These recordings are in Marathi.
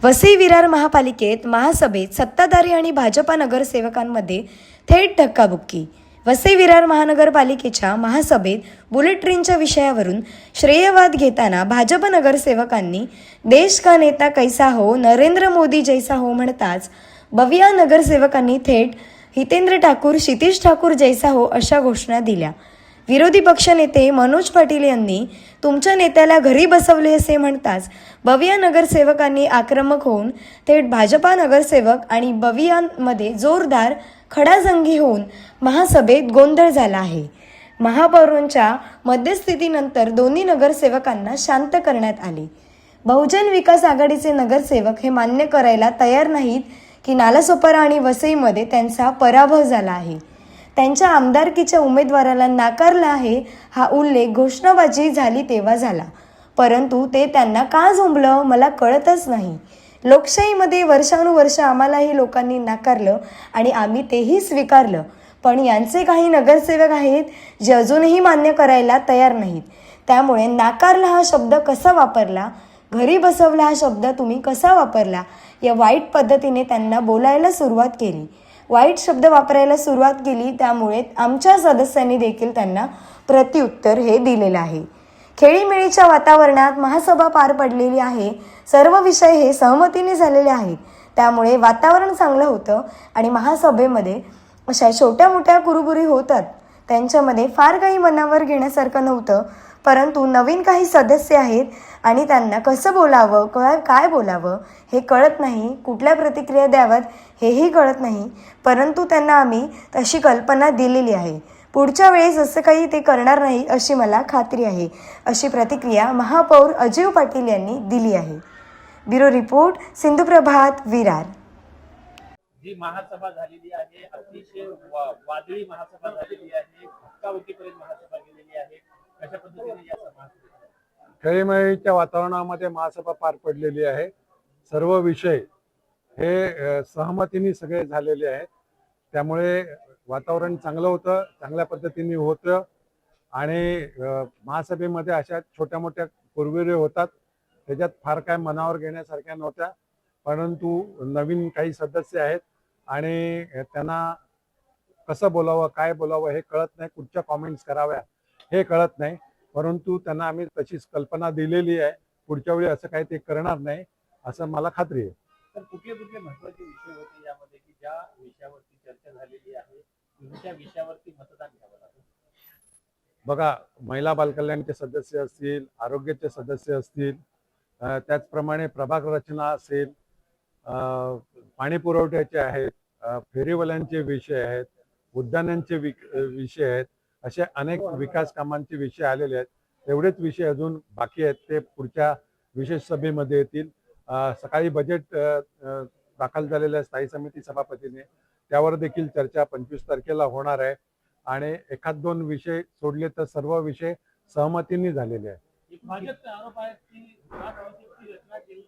वसई विरार महापालिकेत महासभेत सत्ताधारी आणि भाजपा नगरसेवकांमध्ये थेट धक्काबुक्की। वसई विरार महानगरपालिकेच्या महासभेत बुलेट ट्रेनच्या विषयावरून श्रेयवाद घेताना भाजप नगरसेवकांनी देश का नेता कैसा हो, नरेंद्र मोदी जैसा हो म्हणताच बविया नगरसेवकांनी थेट हितेंद्र ठाकूर, क्षितिज ठाकूर जैसा हो अशा घोषणा दिल्या। विरोधी पक्षनेते मनोज पाटील यांनी तुमच्या नेत्याला घरी बसवले असे म्हणताच बविया नगरसेवकांनी आक्रमक होऊन थेट भाजपा नगरसेवक आणि बवियांमध्ये जोरदार खडाजंगी होऊन महासभेत गोंधळ झाला आहे। महापौरांच्या मध्यस्थीनंतर दोन्ही नगरसेवकांना शांत करण्यात आले। बहुजन विकास आघाडीचे नगरसेवक हे मान्य करायला तयार नाहीत की नालासोपारा आणि वसईमध्ये त्यांचा पराभव झाला आहे, त्यांच्या आमदारकीच्या उमेदवाराला नाकारला आहे हा उल्लेख घोषणाबाजी झाली तेव्हा झाला, परंतु ते त्यांना का झोंबलं मला कळतच नाही। लोकशाहीमध्ये वर्षानुवर्ष आम्हालाही लोकांनी नाकारलं आणि आम्ही तेही स्वीकारलं, पण यांचे काही नगरसेवक आहेत जे अजूनही मान्य करायला तयार नाहीत। त्यामुळे नाकारला हा शब्द कसा वापरला, घरी बसवला हा शब्द तुम्ही कसा वापरला, या वाईट पद्धतीने त्यांना बोलायला सुरुवात केली, वाईट शब्द वापरायला सुरुवात केली। त्यामुळे आमच्या सदस्यांनी देखील त्यांना प्रत्युत्तर हे दिलेलं आहे। खेळीमेळीच्या वातावरणात महासभा पार पडलेली आहे, सर्व विषय हे सहमतीने झालेले आहेत, त्यामुळे वातावरण चांगलं होतं आणि महासभेमध्ये अशा छोट्या मोठ्या कुरुबुरी होतात, त्यांच्यामध्ये फार काही मनावर घेण्यासारखं नव्हतं, परंतु नवीन काही सदस्य आहेत आणि त्यांना कसं बोलावं, काय बोलावं हे कळत नाही, कुठल्या प्रतिक्रिया द्याव्यात हेही कळत नाही, परंतु त्यांना आम्ही तशी कल्पना दिलेली आहे। पुढच्या वेळेस असं काही ते करणार नाही अशी मला खात्री आहे, अशी प्रतिक्रिया महापौर अजय पाटील यांनी दिली आहे। ब्युरो रिपोर्ट, सिंधू प्रभात, विरार। जी महासभा झालेली आहे, अतिशय वादळी महासभा झालेली आहे, धक्काबुक्कीपर्यंत महासभा गेलेली आहे, कशा पद्धतीने या सभा खेळीमेळीच्या वातावरणामध्ये महासभा पार पडलेली आहे। सर्व विषय हे सहमतीने सगळे झालेले आहेत, त्यामुळे वातावरण चांगलं होतं, चांगल्या पद्धतीने होतं आणि महासभेमध्ये अशा छोट्या मोठ्या कुरबुरी होतात, त्याच्यात फार काय मनावर घेण्यासारख्या नव्हत्या, परंतु नवीन काही सदस्य आहेत आणि त्यांना कसं बोलावं, काय बोलावं हे कळत नाही, कुठच्या कॉमेंट्स कराव्या हे कळत नाही, परंतु त्यांना आम्ही तशीच कल्पना दिलेली आहे, पुढच्या वेळी असं काही ते करणार नाही असं मला खात्री आहे। तर कुठले कुठले महत्त्वाचे विषय होते यामध्ये की ज्या विषयावरती चर्चा झालेली आहे, तुमच्या विषयावरती मतदान घ्यावं लागेल? बघा, महिला बालकल्याणचे सदस्य असतील, आरोग्याचे सदस्य असतील, त्याचप्रमाणे प्रभाग रचना असेल, पाणी पुरवठ्याचे आहेत, फेरीवाल्यांचे विषय आहेत, उद्यानांचे विषय आहेत, असे अनेक विकास कामांचे विषय आलेले आहेत। एवढेच विषय अजून बाकी आहेत, ते पुढच्या विशेष सभेमध्ये येतील। सकाळी बजेट दाखल झालेलं आहे स्थायी समिती सभापतीने, त्यावर देखील चर्चा 25 तारखेला होणार आहे आणि एखाद दोन विषय सोडले तर सर्व विषय सहमतीने झालेले आहेत। भाजपचा आरोप आहे की महापालिकेची रचना केली,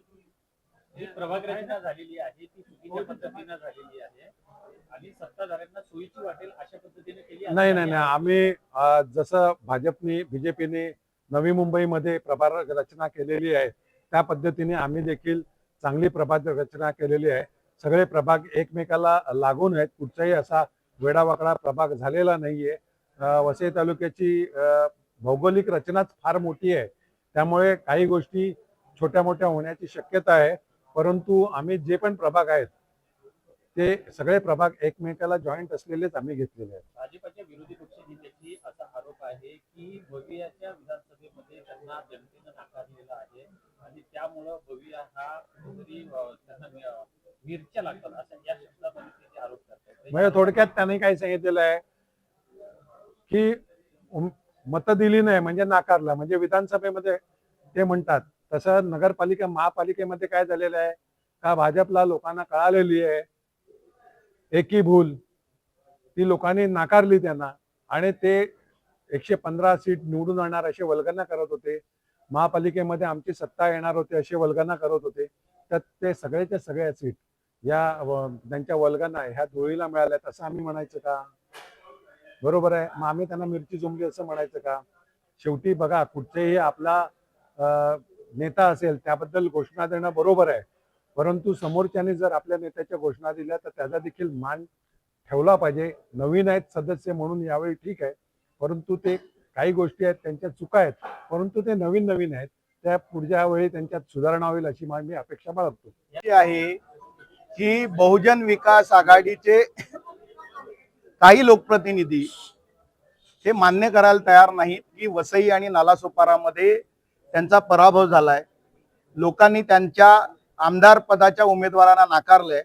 जी प्रभाग रचना झालेली आहे ती चुकीच्या पद्धतीने झालेली आहे आणि सत्ताधाऱ्यांना सोयीची वाटेल अशा पद्धतीने केली नाही, आम्ही जसं भाजपने बीजेपीने नवी मुंबईमध्ये प्रभाग रचना केलेली आहे त्या पद्धतीने आम्ही देखील चांगली प्रभाग रचना केलेली आहे। सगळे प्रभाग एकमेकाला लागून आहेत, कुठचाही असा वेडावाकडा प्रभाग झालेला नाहीये। वसई तालुक्याची भौगोलिक रचनाच फार मोठी आहे, त्यामुळे काही गोष्टी छोट्या मोठ्या होण्याची शक्यता आहे, परंतु आम्ही जे पण प्रभाग आहेत ते सगळे प्रभाग एकमेकाला जॉईंट असलेलेच आम्ही घेतलेले आहेत। भाजपच्या विरोधी पक्षनेत्याची असा आरोप आहे की बवियाच्या विधानसभेमध्ये त्यांना जनतेनं नाकारलेलं आहे आणि त्यामुळं बविया हा त्यांना मिरच्या लागतात अशा या शब्दामध्ये त्याचे आरोप करतात। म्हणजे थोडक्यात त्यांनी काय सांगितलेलं आहे की मतं दिली नाही म्हणजे नाकारला, म्हणजे विधानसभेमध्ये ते म्हणतात तसं नगरपालिका महापालिकेमध्ये काय झालेलं आहे का भाजपला लोकांना कळालेली आहे एकी भूल, ती लोकांनी नाकारली त्यांना आणि ते 115 सीट निवडून आणणार असे वल्गना करत होते, महापालिकेमध्ये आमची सत्ता येणार होती असे वल्गना करत होते, तर ते सगळेच्या सगळ्या सीट या त्यांच्या वल्गना ह्या धुळीला मिळाल्यात असं आम्ही म्हणायचं का? बरोबर आहे, मग आम्ही त्यांना मिरची जुंबली असं म्हणायचं का? शेवटी बघा, कुठचेही आपला नेता असेल त्याबद्दल घोषणा देणं बरोबर आहे, परंतु समोरच्याने जर आपल्या नेत्याच्या घोषणा दिल्या तर त्याचा देखील मान ठेवला पाहिजे. नवीन आहेत सदस्य म्हणून यावेळी ठीक आहे, परंतु ते काही गोष्टी आहेत त्यांच्या चुका आहेत, परंतु ते नवीन आहेत, त्या पुढच्या वेळी त्यांच्यात सुधारणा होईल अशी मी अपेक्षा बाळगतो. आहे की बहुजन विकास आघाडीचे काही लोकप्रतिनिधी हे मान्य करायला तयार नाहीत की वसई आणि नालासोपारामध्ये त्यांचा पराभव झालाय. लोकांनी त्यांच्या आमदार पदाच्या उमेदवारांना नाकारलंय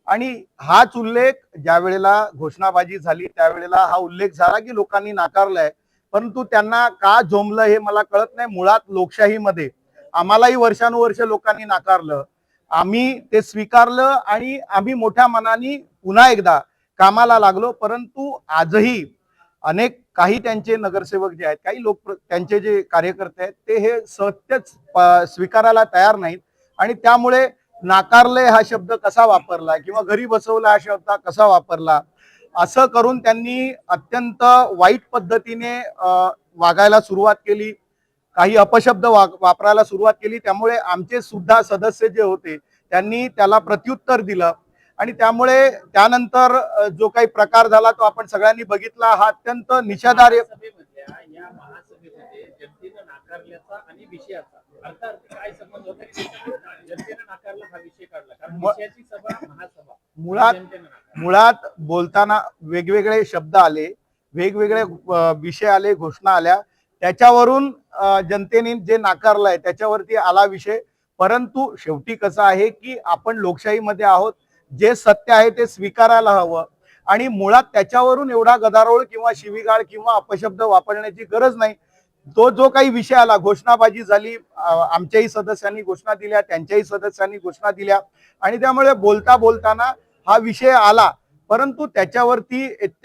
आणि हाच उल्लेख ज्या वेळेला घोषणाबाजी झाली त्यावेळेला हा उल्लेख झाला की लोकांनी नाकारलाय, परंतु त्यांना का झोंबलं हे मला कळत नाही. मुळात लोकशाहीमध्ये आम्हालाही वर्षानुवर्ष लोकांनी नाकारलं, आम्ही ते स्वीकारलं आणि आम्ही मोठ्या मनाने पुन्हा एकदा कामाला लागलो. परंतु आजही अनेक काही त्यांचे नगरसेवक जे आहेत, काही लोक त्यांचे जे कार्यकर्ते आहेत ते हे सत्यच स्वीकारायला तयार नाहीत आणि त्यामुळे नाकारलंय हा शब्द कसा वापरला किंवा घरी बसवला हा शब्द कसा वापरला असं करून त्यांनी अत्यंत वाईट पद्धतीने वागायला सुरुवात केली, काही अपशब्द वापरायला सुरुवात केली. त्यामुळे आमचे सुद्धा सदस्य जे होते त्यांनी त्याला प्रत्युत्तर दिलं आणि त्यामुळे त्यानंतर जो काही प्रकार झाला तो आपण सगळ्यांनी बघितला. हा अत्यंत निषेधार्ह या महासभेमध्ये जनतेनं नाकारल्याचा आणि विषयाचा अर्थात काय संबंध होता? जनतेनं नाकारला हा विषय काढला, कारण विषयाची सभा महासभा मुळात बोलताना वेगवेगळे शब्द आले, वेगवेगळे विषय आले, घोषणा आल्या, त्याच्यावरून जनतेने जे नाकारलंय त्याच्यावरती आला विषय. परंतु शेवटी कसं आहे की आपण लोकशाहीमध्ये आहोत, जे सत्य आहे ते स्वीकारायला हवं आणि मुळात त्याच्यावरून एवढा गदारोळ किंवा शिवीगाळ किंवा अपशब्द वापरण्याची गरज नाही. तो जो काही विषय आला, घोषणाबाजी झाली, आमच्याही सदस्यांनी घोषणा दिल्या, त्यांच्याही सदस्यांनी घोषणा दिल्या आणि त्यामुळे बोलताना हा विषय आला, परंतु त्याच्यावरती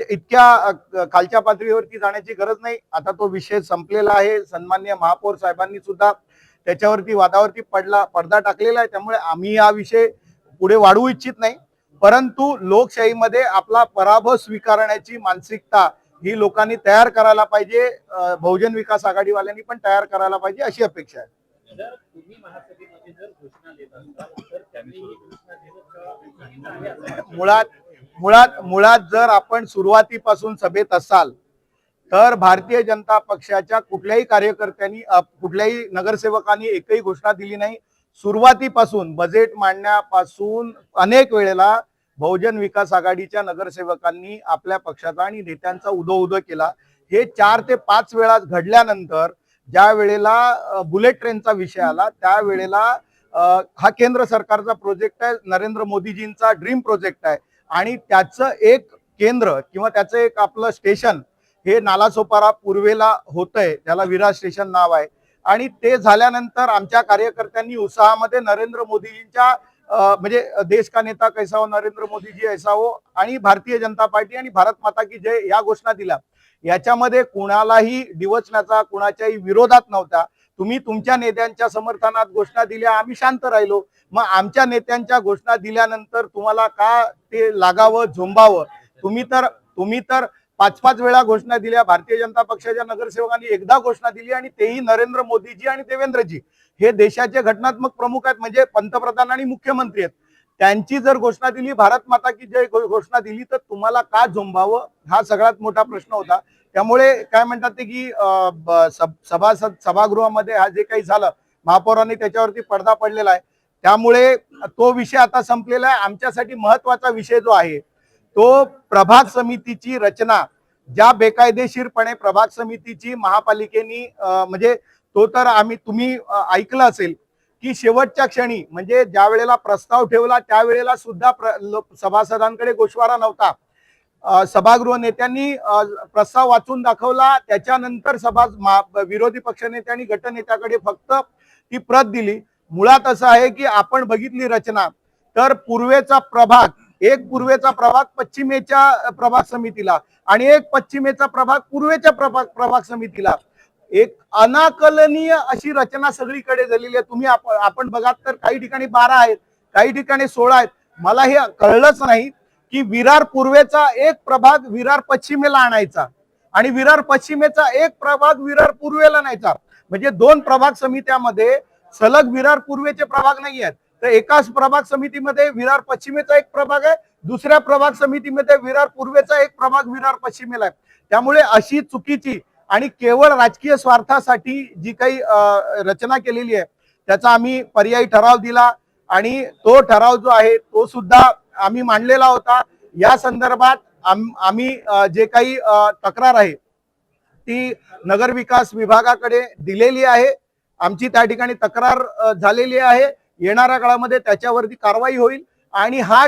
इतक्या खालच्या पातळीवरती जाण्याची गरज नाही. आता तो विषय संपलेला आहे. सन्माननीय महापौर साहेबांनी सुद्धा त्याच्यावरती वादावरती पडदा टाकलेला आहे. त्यामुळे आम्ही हा विषय पुढे वाढवू इच्छित नाही, परंतु लोकशाहीमध्ये आपला पराभव स्वीकारण्याची मानसिकता ही लोकांनी तयार करायला पाहिजे. बहुजन विकास आघाडीवाल्यांनी पण तयार करायला पाहिजे अशी अपेक्षा आहे. जर तुम्ही महासभेमध्ये जर घोषणा देत असाल तर त्यांनी ही घोषणा देणं मुळात जर आपण सुरुवातीपासून सभेत असाल तर भारतीय जनता पक्षाच्या कुठल्याही कार्यकर्त्यांनी कुठल्याही नगरसेवकांनी एकही घोषणा दिली नाही. सुरुवातीपासून बजेट मांडण्यापासून अनेक वेळेला बहुजन विकास आघाडीच्या नगरसेवकांनी आपल्या पक्षाचा आणि नेत्यांचा उदो केला. हे 4 ते 5 वेळा घडल्यानंतर ज्या वेळेला बुलेट ट्रेनचा विषय आला त्यावेळेला हा केंद्र सरकारचा प्रोजेक्ट आहे, नरेंद्र मोदीजींचा ड्रीम प्रोजेक्ट आहे आणि त्याचं एक केंद्र किंवा त्याचं एक आपलं स्टेशन हे नालासोपारा पूर्वेला होतंय, त्याला विरार स्टेशन नाव आहे. आणि ते झाल्यानंतर आमच्या कार्यकर्त्यांनी उत्साहामध्ये नरेंद्र मोदीजींच्या म्हणजे देश का नेता कैसा हो, नरेंद्र मोदीजी ऐसा हो आणि भारतीय जनता पार्टी आणि भारत माता की जय या घोषणा दिल्या. याच्यामध्ये कुणालाही डिवचण्याचा, कुणाच्याही विरोधात नव्हता. तुम्ही तुमच्या नेत्यांच्या समर्थनात घोषणा दिल्या, आम्ही शांत राहिलो. मग आमच्या नेत्यांच्या घोषणा दिल्यानंतर तुम्हाला का ते लागावं, झोंबावं? तुम्ही तर 5-5 वेळा घोषणा दिल्या. भारतीय जनता पक्षाच्या नगरसेवकांनी एकदा घोषणा दिली आणि तेही नरेंद्र मोदीजी आणि देवेंद्रजी हे देशाचे घटनात्मक प्रमुख आहेत, म्हणजे पंतप्रधान आणि मुख्यमंत्री आहेत. त्यांची जर घोषणा दिली, भारत माता की जय घोषणा दिली, तर तुम्हाला का झोंबावं हा सगळ्यात मोठा प्रश्न होता. त्यामुळे काय म्हणतात ते की सभागृहामध्ये हा जे काही झालं, महापौरांनी त्याच्यावरती पडदा पडलेला आहे. त्यामुळे तो विषय आता संपलेला आहे. आमच्यासाठी महत्वाचा विषय जो आहे तो प्रभाग समितीची रचना, ज्या बेकायदेशीरपणे प्रभाग समितीची महापालिकेनी म्हणजे तो तर तुम्ही ऐकलं असेल की शेवटच्या क्षणी म्हणजे ज्या वेळेला प्रस्ताव ठेवला त्यावेळेला सुद्धा सभासदांकडे गोषवारा नव्हता. सभागृह नेत्यांनी प्रस्ताव वाचून दाखवला, त्याच्यानंतर विरोधी पक्षनेत्यांनी गटनेत्याकडे फक्त ती प्रत दिली. मुळात असं आहे की आपण बघितली रचना तर पूर्वेचा प्रभाग पश्चिमेच्या प्रभाग समितीला आणि एक पश्चिमेचा प्रभाग पूर्वेच्या प्रभाग समितीला, एक अनाकलनीय अशी रचना सगळीकडे झालेली आहे. तुम्ही आपण बघात तर काही ठिकाणी 12 आहेत, काही ठिकाणी 16 आहेत. मला हे कळलंच नाही की विरार पूर्वेचा एक प्रभाग विरार पश्चिमेला आणायचा आणि विरार पश्चिमेचा एक प्रभाग विरार पूर्वेला न्यायचा. म्हणजे 2 प्रभाग समित्यामध्ये सलग विरार पूर्वेचे प्रभाग नाही आहेत. तर एकाच प्रभाग समितीमध्ये विरार पश्चिमेचा एक प्रभाग आहे, दुसऱ्या प्रभाग समितीमध्ये विरार पूर्वेचा एक प्रभाग विरार पश्चिमेला आहे. त्यामुळे अशी चुकीची आणि केवळ राजकीय स्वार्थासाठी जी काही रचना केलेली आहे त्याचा आम्ही पर्यायी ठराव दिला आणि तो ठराव जो आहे तो सुद्धा आम्ही मांडलेला होता. या संदर्भात आम्ही जे काही तक्रार आहे ती नगर विकास विभागाकडे दिलेली आहे. आमची त्या ठिकाणी तक्रार झालेली आहे. येणाऱ्या काळामध्ये त्याच्यावरती कारवाई होईल आणि हा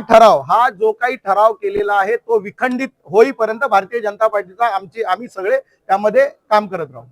जो काही ठराव केलेला आहे तो विखंडित होईपर्यंत भारतीय जनता पार्टीचा आम्ही सगळे त्यामध्ये काम करत राहू.